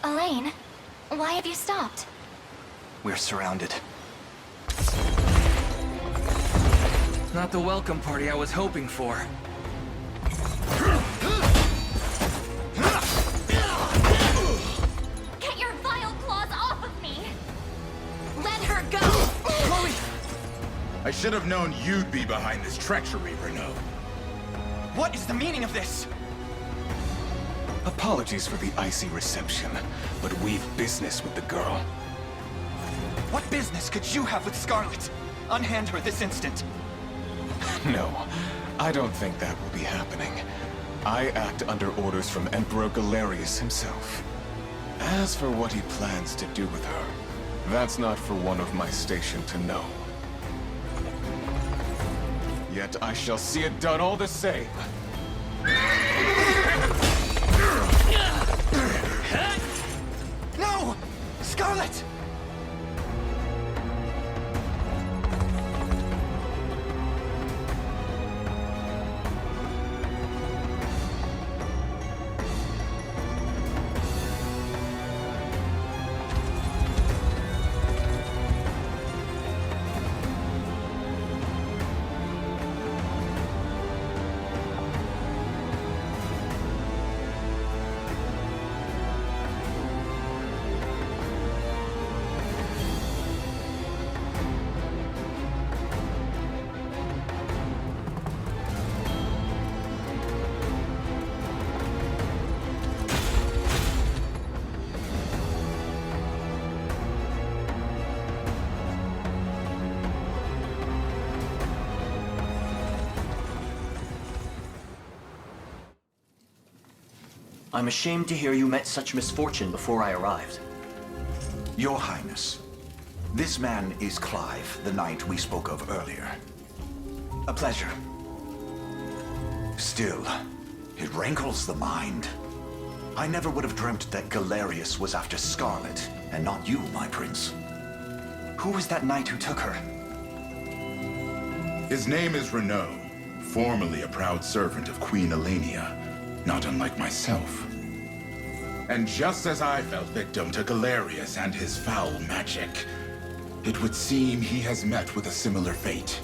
Elaine, why have you stopped? We're surrounded. Not the welcome party I was hoping for. Get your vile claws off of me! Let her go! Chloe! I should have known you'd be behind this treachery, Renault. What is the meaning of this? Apologies for the icy reception, but we've business with the girl. What business could you have with Scarlet? Unhand her this instant. No, I don't think that will be happening. I act under orders from Emperor Galerius himself. As for what he plans to do with her, that's not for one of my station to know. Yet I shall see it done all the same. No! Scarlet! I'm ashamed to hear you met such misfortune before I arrived. Your Highness, this man is Clive, the knight we spoke of earlier. A pleasure. Still, it rankles the mind. I never would have dreamt that Galerius was after Scarlet, and not you, my prince. Who was that knight who took her? His name is Renault, formerly a proud servant of Queen Elenia, not unlike myself. And just as I fell victim to Galerius and his foul magic, it would seem he has met with a similar fate.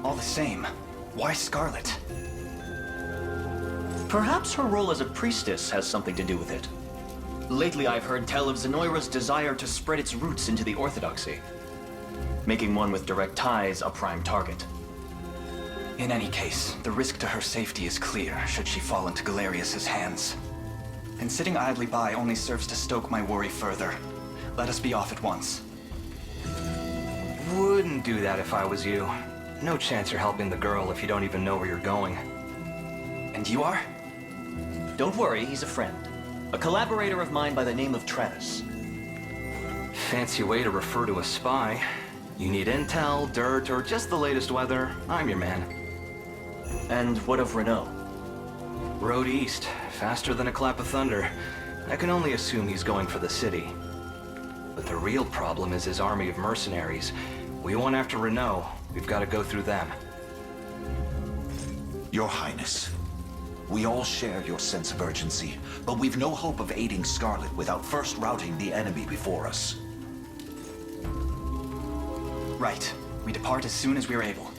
All the same, why Scarlet? Perhaps her role as a priestess has something to do with it. Lately I've heard tell of Zenoira's desire to spread its roots into the Orthodoxy, making one with direct ties a prime target. In any case, the risk to her safety is clear should she fall into Galerius's hands. And sitting idly by only serves to stoke my worry further. Let us be off at once. Wouldn't do that if I was you. No chance you're helping the girl if you don't even know where you're going. And you are? Don't worry, he's a friend. A collaborator of mine by the name of Travis. Fancy way to refer to a spy. You need intel, dirt, or just the latest weather, I'm your man. And what of Renault? Road east, faster than a clap of thunder. I can only assume he's going for the city. But the real problem is his army of mercenaries. We want after Renault, we've got to go through them. Your Highness, we all share your sense of urgency, but we've no hope of aiding Scarlet without first routing the enemy before us. Right. We depart as soon as we are able.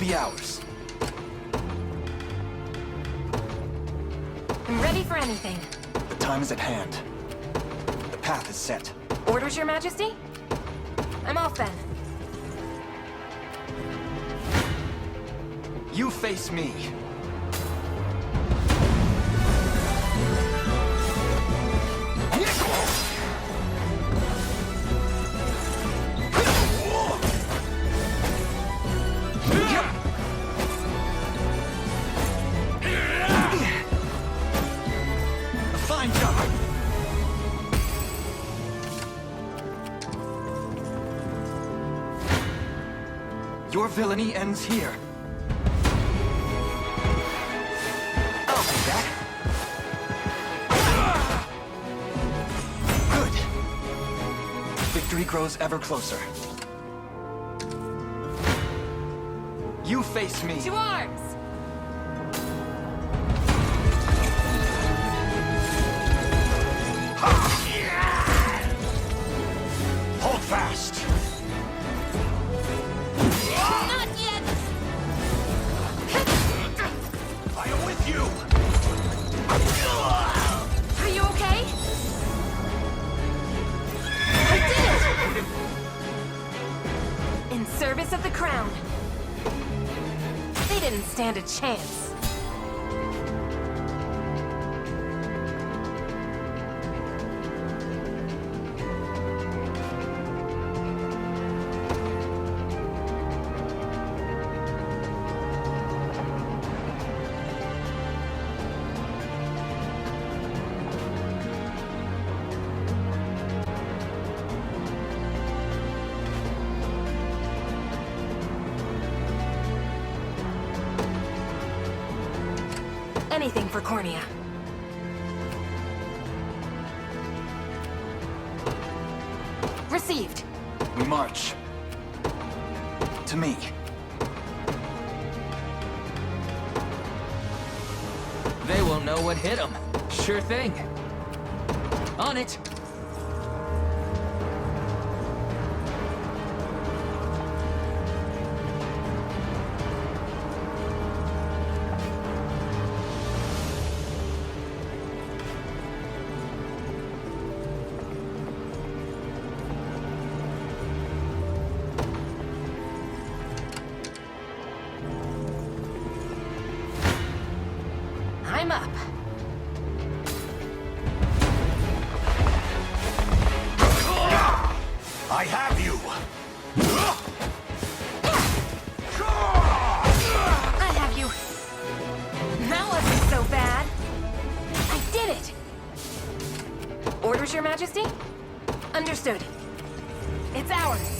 be ours. I'm ready for anything. The time is at hand. The path is set. Orders, Your Majesty? I'm off then. You face me. A fine job. Your villainy ends here. I'll take that. Good. Victory grows ever closer. You face me. To arms! Hold fast. Not yet! I am with you. Are you okay? I did it! In service of the crown. They didn't stand a chance. Anything for Cornea. Received. We march. To me. They won't know what hit them. Sure thing. On it. I'm up. I have you! I have you. That wasn't so bad. I did it! Orders, Your Majesty? Understood. It's ours.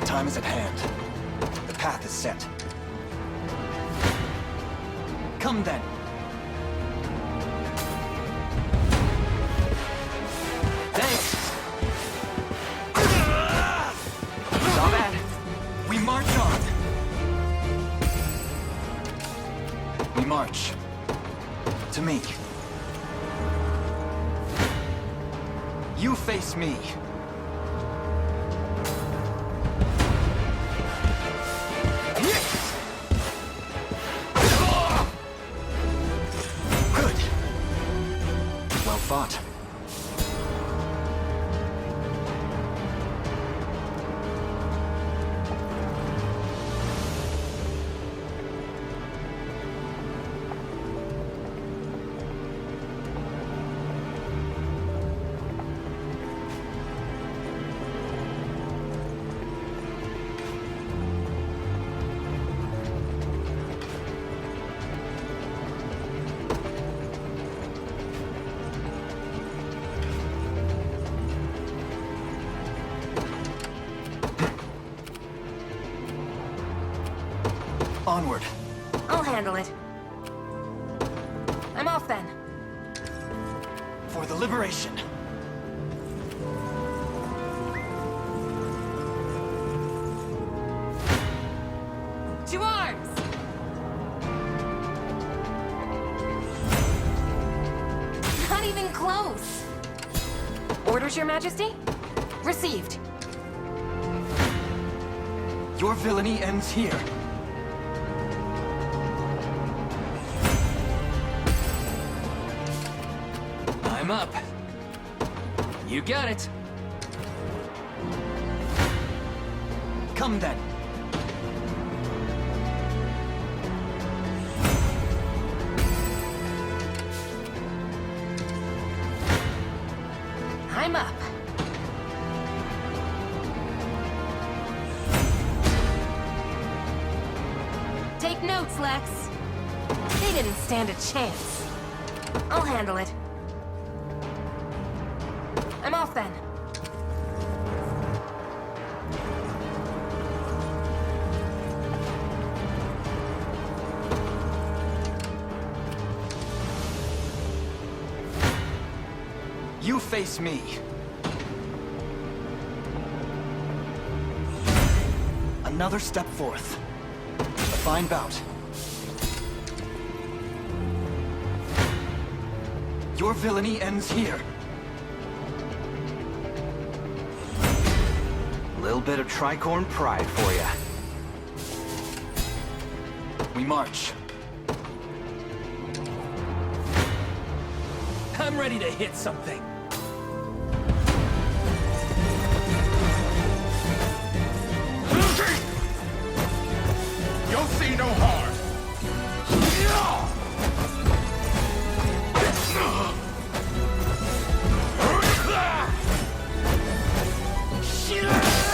Time is at hand. The path is set. Come then. Thanks. Not bad. We march on. We march. To me. You face me. Good. Well fought. Onward. I'll handle it. I'm off then. For the liberation. To arms! Not even close. Orders, Your Majesty? Received. Your villainy ends here. I'm up. You got it. Come then. I'm up. Take notes, Lex. They didn't stand a chance. I'll handle it. I'm off then. You face me. Another step forth. A fine bout. Your villainy ends here. Little bit of tricorn pride for ya. We march. I'm ready to hit something. You'll see no harm.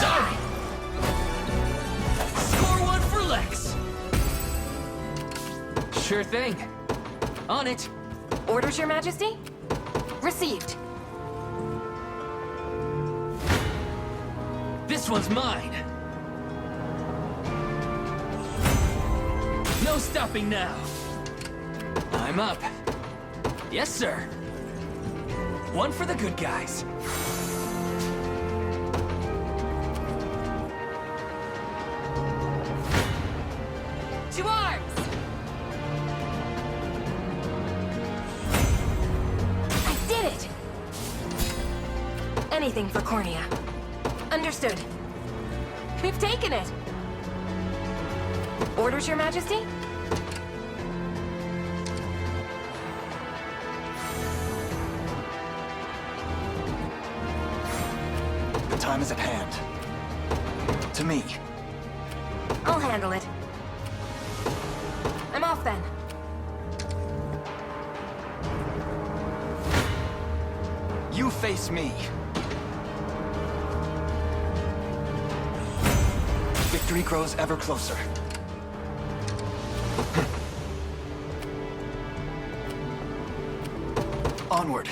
Sorry. Score one for Lex. Sure thing. On it. Orders, Your Majesty? Received. This one's mine. No stopping now. I'm up. Yes, sir. One for the good guys. To arms! I did it! Anything for Cornea. Understood. We've taken it! Orders, Your Majesty? The time is at hand. To me. I'll handle it. I'm off then. You face me. Victory grows ever closer. Onward.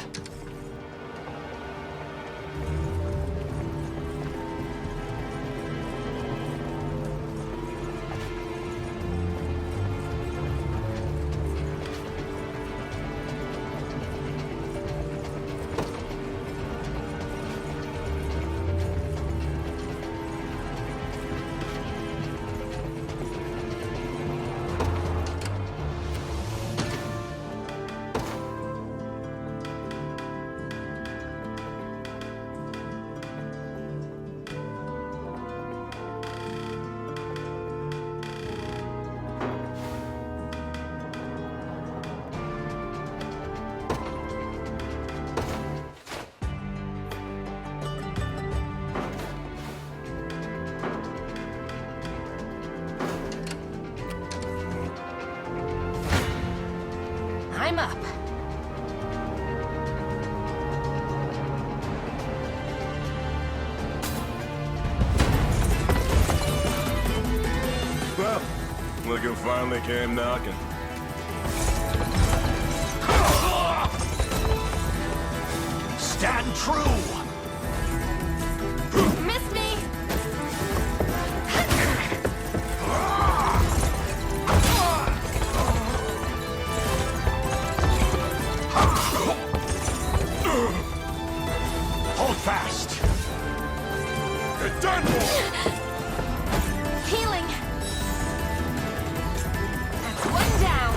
I'm up. Well, look who finally came knocking. Stand true! Missed me! fast! Get done more! Healing! That's one down!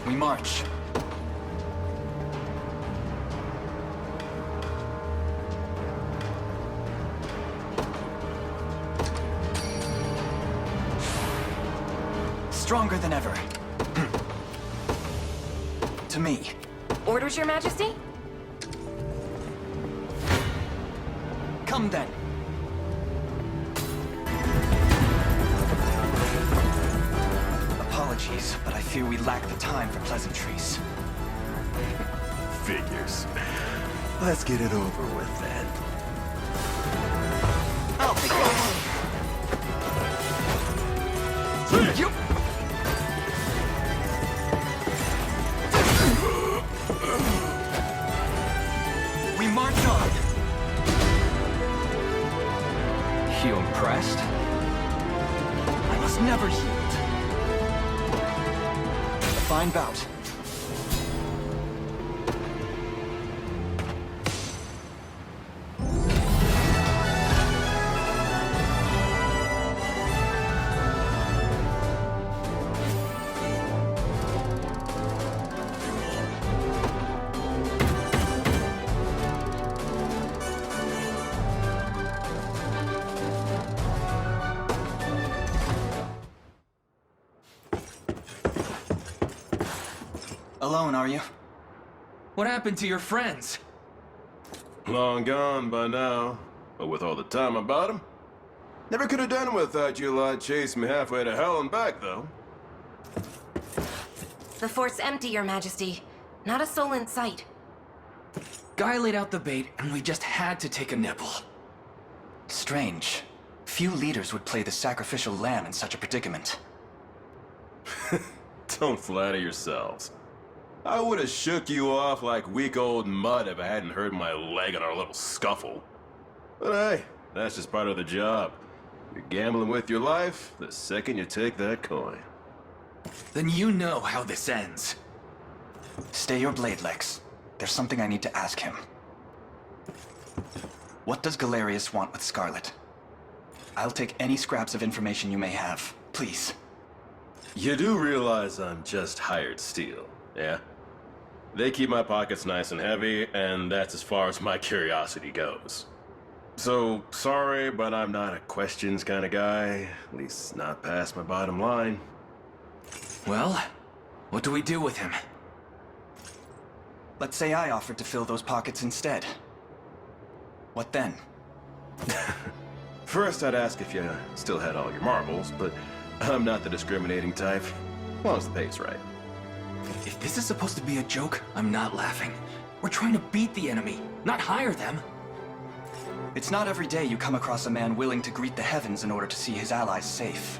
We march. Stronger than ever. To me. Orders, Your Majesty? Come then. Apologies, but I fear we lack the time for pleasantries. Figures. Let's get it over with then. I'll take it. You. We march on. You impressed? I must never yield. A fine bout. Alone, are you? What happened to your friends? Long gone by now. But with all the time about him, never could have done it without you lot chasing me halfway to hell and back, though. The fort's empty, Your Majesty. Not a soul in sight. Guy laid out the bait, and we just had to take a nibble. Strange. Few leaders would play the sacrificial lamb in such a predicament. Don't flatter yourselves. I would have shook you off like weak old mud if I hadn't hurt my leg in our little scuffle. But hey, that's just part of the job. You're gambling with your life the second you take that coin. Then you know how this ends. Stay your blade, Lex. There's something I need to ask him. What does Galerius want with Scarlet? I'll take any scraps of information you may have, please. You do realize I'm just hired steel, yeah? They keep my pockets nice and heavy, and that's as far as my curiosity goes. So, sorry, but I'm not a questions kind of guy. At least not past my bottom line. Well, what do we do with him? Let's say I offered to fill those pockets instead. What then? First, I'd ask if you still had all your marbles, but I'm not the discriminating type. As long as the pay's right. If this is supposed to be a joke, I'm not laughing. We're trying to beat the enemy, not hire them. It's not every day you come across a man willing to greet the heavens in order to see his allies safe.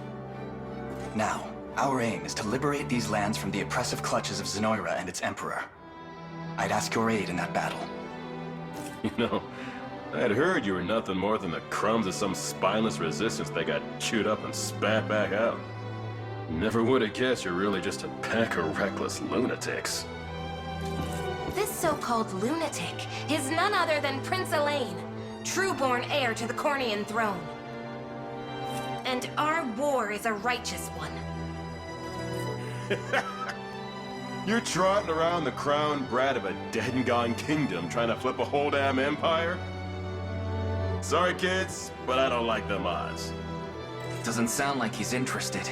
Now, our aim is to liberate these lands from the oppressive clutches of Zenoira and its emperor. I'd ask your aid in that battle. You know, I'd heard you were nothing more than the crumbs of some spineless resistance that got chewed up and spat back out. Never would have guessed you're really just a pack of reckless lunatics. This so-called lunatic is none other than Prince Elaine, true-born heir to the Cornian throne. And our war is a righteous one. You're trotting around the crowned brat of a dead and gone kingdom trying to flip a whole damn empire? Sorry, kids, but I don't like them odds. Doesn't sound like he's interested.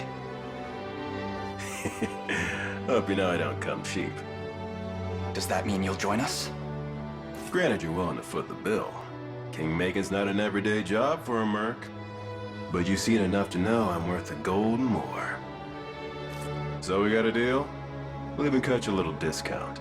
Hope you know I don't come cheap. Does that mean you'll join us? Granted, you're willing to foot the bill. King-making's not an everyday job for a merc. But you've seen enough to know I'm worth a gold and more. So we got a deal? We'll even cut you a little discount.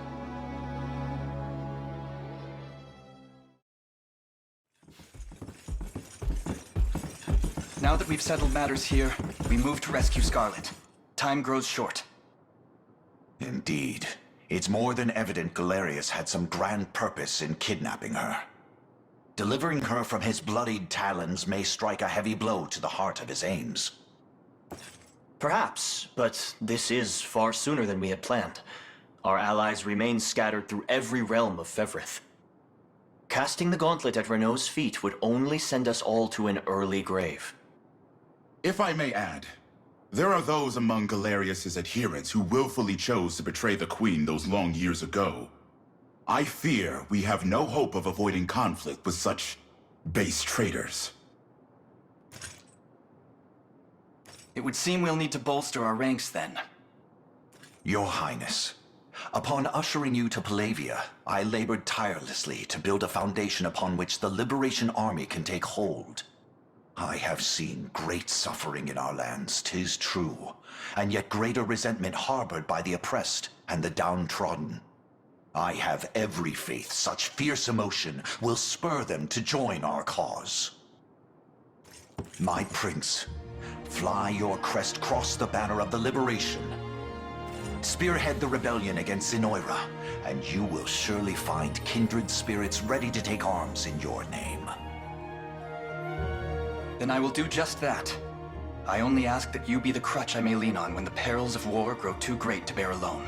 Now that we've settled matters here, we move to rescue Scarlet. Time grows short. Indeed. It's more than evident Galerius had some grand purpose in kidnapping her. Delivering her from his bloodied talons may strike a heavy blow to the heart of his aims. Perhaps, but this is far sooner than we had planned. Our allies remain scattered through every realm of Fevrith. Casting the gauntlet at Renault's feet would only send us all to an early grave. If I may add, there are those among Galerius's adherents who willfully chose to betray the Queen those long years ago. I fear we have no hope of avoiding conflict with such base traitors. It would seem we'll need to bolster our ranks then. Your Highness, upon ushering you to Palavia, I labored tirelessly to build a foundation upon which the Liberation Army can take hold. I have seen great suffering in our lands, 'tis true, and yet greater resentment harbored by the oppressed and the downtrodden. I have every faith such fierce emotion will spur them to join our cause. My prince, fly your crest across the banner of the liberation. Spearhead the rebellion against Zenoira, and you will surely find kindred spirits ready to take arms in your name. Then I will do just that. I only ask that you be the crutch I may lean on when the perils of war grow too great to bear alone.